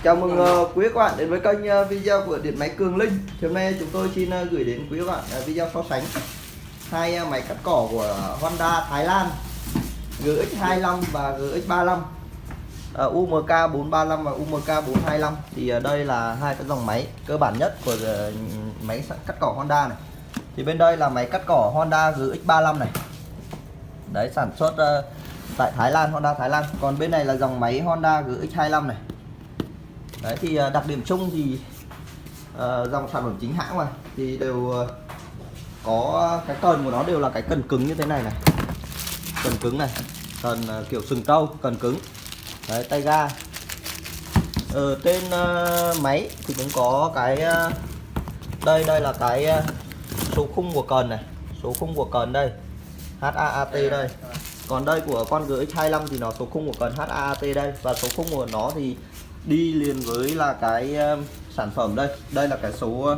Chào mừng quý các bạn đến với kênh video của Điện Máy Cường Linh. Hôm nay chúng tôi xin gửi đến quý các bạn video so sánh hai máy cắt cỏ của Honda Thái Lan GX25 và GX35, UMK 435 và UMK 425. Thì đây là hai cái dòng máy cơ bản nhất của máy cắt cỏ Honda này. Thì bên đây là máy cắt cỏ Honda GX35 này. Đấy, sản xuất tại Thái Lan, Honda Thái Lan. Còn bên này là dòng máy Honda GX25 này. Đấy thì đặc điểm chung thì dòng sản phẩm chính hãng mà thì đều có cái cần của nó đều là cái cần cứng như thế này này. Cần cứng này, cần kiểu sừng trâu, cần cứng. Đấy, tay ga. Ở trên máy thì cũng có cái đây là cái số khung của cần này, số khung của cần đây. HAAT đây. Còn đây của con GX25 thì nó số khung của cần HAAT đây, và số khung của nó thì đi liền với là cái sản phẩm đây. Đây là cái số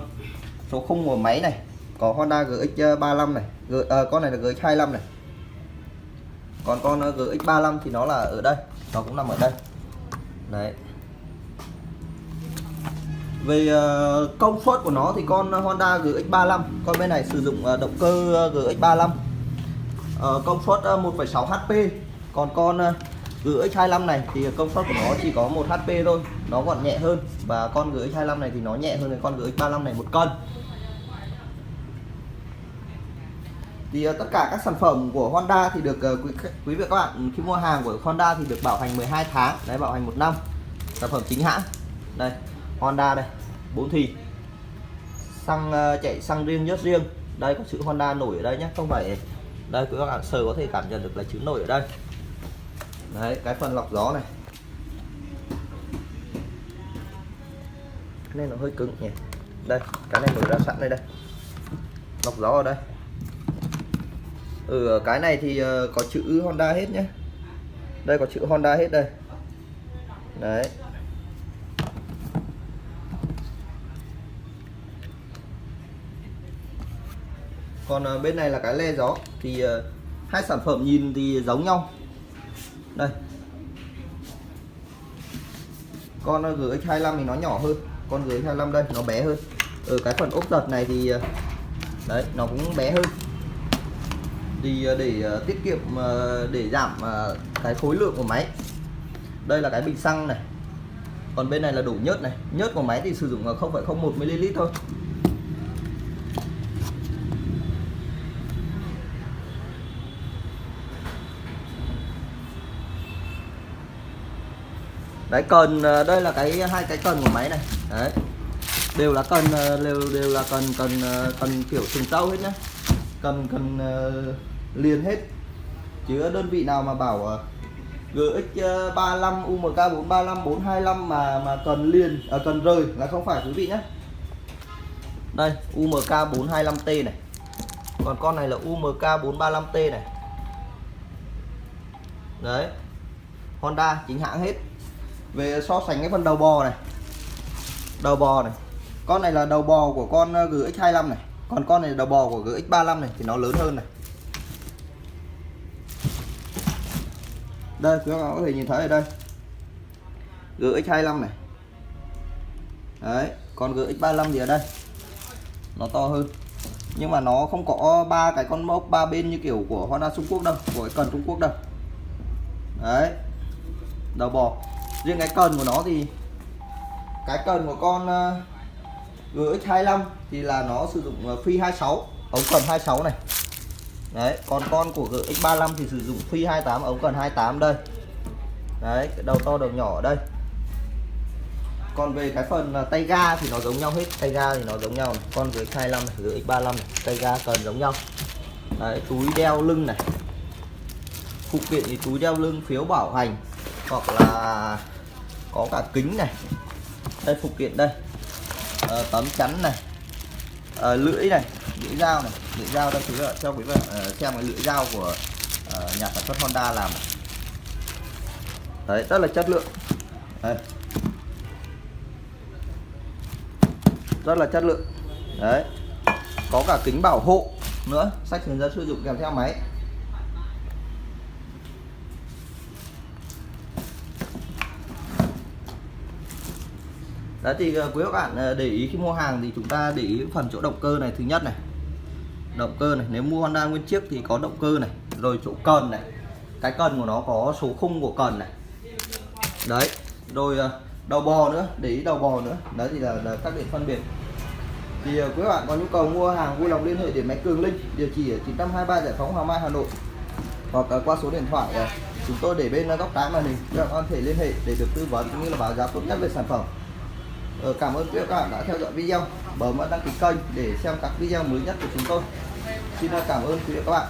khung của máy này. Có Honda GX35 này, con này là GX25 này. Còn con GX35 thì nó là ở đây, nó cũng nằm ở đây. Đấy. Về công suất của nó thì con Honda GX35, con bên này sử dụng động cơ GX35, công suất 1,6 HP. Còn con GX25 này thì công suất của nó chỉ có 1 HP thôi, nó còn nhẹ hơn. Và con GX25 này thì nó nhẹ hơn cái con GX35 này 1 cân. Thì tất cả các sản phẩm của Honda thì được quý vị các bạn khi mua hàng của Honda thì được bảo hành 12 tháng, đấy, bảo hành 1 năm. Sản phẩm chính hãng. Đây, Honda đây, 4 thì. Xăng chạy xăng riêng, nhớt riêng. Đây có chữ Honda nổi ở đây nhé, không phải đây, quý các bạn sờ có thể cảm nhận được là chữ nổi ở đây. Đấy, cái phần lọc gió này. Cái này nó hơi cứng nhỉ. Đây, cái này nổi ra sẵn đây đây. Lọc gió ở đây. Cái này thì có chữ Honda hết nhé. Đây có chữ Honda hết đây. Đấy. Còn bên này là cái le gió. Thì hai sản phẩm nhìn thì giống nhau. Đây. Con GX25 thì nó nhỏ hơn, con GX25 đây nó bé hơn. Ở cái phần ốp giật này thì đấy, nó cũng bé hơn. Thì để tiết kiệm, để giảm cái khối lượng của máy. Đây là cái bình xăng này. Còn bên này là đổ nhớt này. Nhớt của máy thì sử dụng 0,01 ml thôi. Đấy, cần đây là hai cái cần của máy này. Đấy. Đều là cần đều là cần kiểu sừng trâu hết nhá. Cần liền hết. Chứ đơn vị nào mà bảo GX35, UMK 435, 425 mà cần liền, cần rời là không phải quý vị nhé. Đây, UMK 425T này. Còn con này là UMK 435T này. Đấy. Honda chính hãng hết. Về so sánh cái phần đầu bò này. Đầu bò này. Con này là đầu bò của con GX25 này. Còn con này là đầu bò của GX35 này thì nó lớn hơn này. Đây, các bạn có thể nhìn thấy ở đây. GX25 này. Đấy, còn GX35 thì ở đây. Nó to hơn. Nhưng mà nó không có ba cái con mốc ba bên như kiểu của Honda Trung Quốc đâu, của cái cần Trung Quốc đâu. Đấy. Đầu bò. Riêng cái cần của nó thì cái cần của con GX25 thì là nó sử dụng phi 26, ống cần 26 này. Đấy, còn con của GX35 thì sử dụng phi 28, ống cần 28 đây. Đấy, cái đầu to đầu nhỏ ở đây. Còn về cái phần tay ga thì nó giống nhau hết, tay ga thì nó giống nhau này. Con GX25 này, GX35 này, tay ga cần giống nhau. Đấy, túi đeo lưng này. Phụ kiện thì túi đeo lưng, phiếu bảo hành, hoặc là có cả kính này. Đây phụ kiện đây. Tấm chắn này. Lưỡi này, lưỡi dao này, lưỡi dao đây, cho quý vị xem cái lưỡi dao của nhà sản xuất Honda làm này. Đấy, rất là chất lượng. Đây. Rất là chất lượng. Đấy. Có cả kính bảo hộ nữa, sách hướng dẫn sử dụng kèm theo máy. Đấy thì quý các bạn để ý khi mua hàng thì chúng ta để ý phần chỗ động cơ này. Thứ nhất này, động cơ này, nếu mua Honda nguyên chiếc thì có động cơ này, rồi chỗ cần này, cái cần của nó có số khung của cần này. Đấy, rồi đầu bò nữa, để ý đầu bò nữa. Đấy thì là các điểm phân biệt. Thì quý bạn có nhu cầu mua hàng vui lòng liên hệ Điện Máy Cường Linh, địa chỉ ở 923 Giải Phóng Hoàng Mai, Hà Nội, hoặc qua số điện thoại chúng tôi để bên góc trái màn hình. Các bạn có thể liên hệ để được tư vấn cũng như là báo giá tốt nhất về sản phẩm. Cảm ơn quý các bạn đã theo dõi video, bấm đăng ký kênh để xem các video mới nhất của chúng tôi. Xin cảm ơn quý vị các bạn.